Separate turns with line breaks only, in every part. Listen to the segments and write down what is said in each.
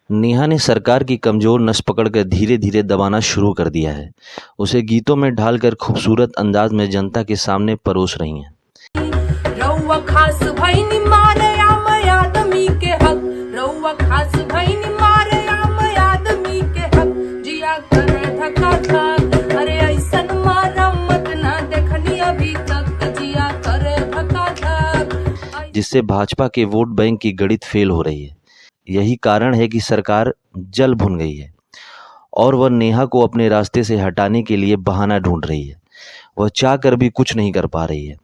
नेहा ने सरकार की कमजोर नस पकड़कर धीरे धीरे दबाना शुरू कर दिया है। उसे गीतों में ढालकर खूबसूरत अंदाज में जनता के सामने परोस रही हैं।
रउआ खास भइनी मारया मैं आदमी के हक, रउआ खास भइनी मारया मैं आदमी के हक, जिया करे धक्का धक, अरे ऐसन मारा मत ना देखनी अभी तक, जिया करे धक्का धक।
जिससे भाजपा के वोट बैंक की गणित फेल हो रही है। यही कारण है कि सरकार जल भुन गई है और वह नेहा को अपने रास्ते से हटाने के लिए बहाना ढूंढ रही है। वह चाह कर भी कुछ नहीं कर पा रही है।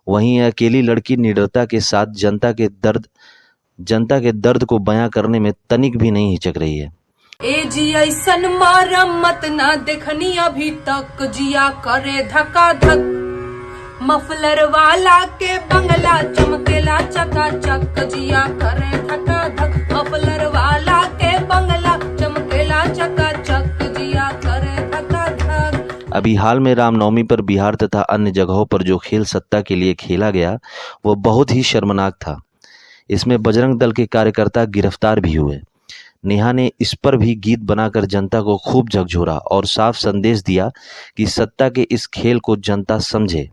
वहीं अकेली लड़की निडरता के साथ जनता के दर्द को बयां करने में तनिक भी नहीं हिचक रही है।
ए जी ऐसन मारा मत ना देखनी अभी तक, जिया करे धक्का धक, मफलर वाला के बंगला चमकेला चकाचक, जिया करे धक्का धक, मफलर वाला के बंगला चमकेला चकाचक, जिया करे धक्का धक।
अभी हाल में रामनवमी पर बिहार तथा अन्य जगहों पर जो खेल सत्ता के लिए खेला गया वो बहुत ही शर्मनाक था। इसमें बजरंग दल के कार्यकर्ता गिरफ्तार भी हुए। नेहा ने इस पर भी गीत बनाकर जनता को खूब झकझोरा और साफ संदेश दिया कि सत्ता के इस खेल को जनता समझे।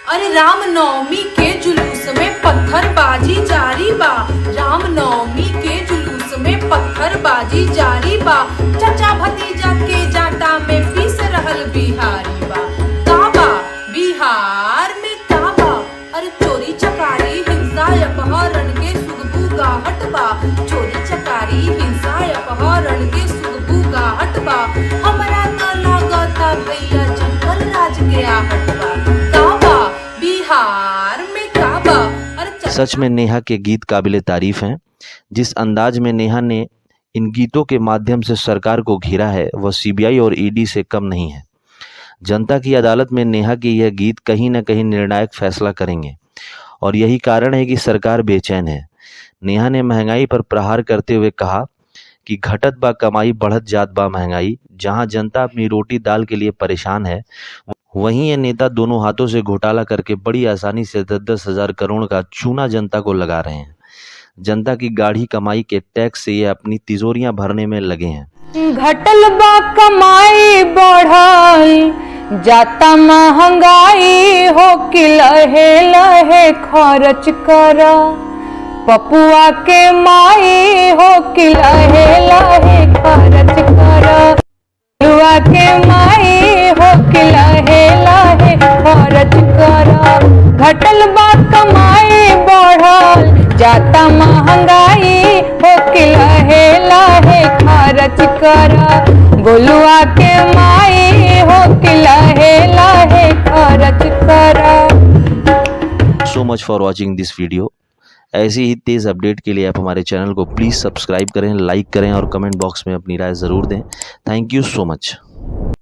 अरे रामनवमी के जुलूस में पत्थरबाजी जारी बा, रामनवमी के जुलूस में पत्थरबाजी जारी बा, चाचा भतीजा के जाटा में पीस रहल बिहारी बा, काबा बिहार में काबा, अरे चोरी चकारी हिंसा अपहरण के सुगबू गाहट बा, चोरी चकारी हिंसा अपहरण के सुगबू गाहट बा, हमरा तो लागता भैया जंगल राज के आहट बा, काबा बिहार में काबा।
सच में नेहा के गीत काबिले तारीफ हैं। जिस अंदाज में नेहा ने इन गीतों के माध्यम से सरकार को घेरा है वह सीबीआई और ईडी से कम नहीं है। जनता की अदालत में नेहा के यह गीत कहीं न कहीं निर्णायक फैसला करेंगे और यही कारण है कि सरकार बेचैन है। नेहा ने महंगाई पर प्रहार करते हुए कहा कि घटत बा कमाई बढ़त जात बा महंगाई, जहां जनता अपनी रोटी दाल के लिए परेशान है वहीं ये नेता दोनों हाथों से घोटाला करके बड़ी आसानी से 10-10 हजार करोड़ का चूना जनता को लगा रहे हैं। जनता की गाढ़ी कमाई के टैक्स से ये अपनी तिजोरियां भरने में लगे हैं।
घटल बा कमाई बढ़ल जाता महंगाई हो कि लहे लहे खर्च कर, पपुआ के माई हो कि लहे लहे खर्च कर, पपुआ के माई हो कि लहे लहे खर्च कर, घटल बा कमाई बढ़ल जाता महंगाई हो कि लहे लहे खर्च कर, गोलुआ के माई हो कि लहे लहे खर्च कर।
So much for watching this video. ऐसी ही तेज अपडेट के लिए आप हमारे चैनल को प्लीज़ सब्सक्राइब करें, लाइक करें और कमेंट बॉक्स में अपनी राय ज़रूर दें। Thank you so much.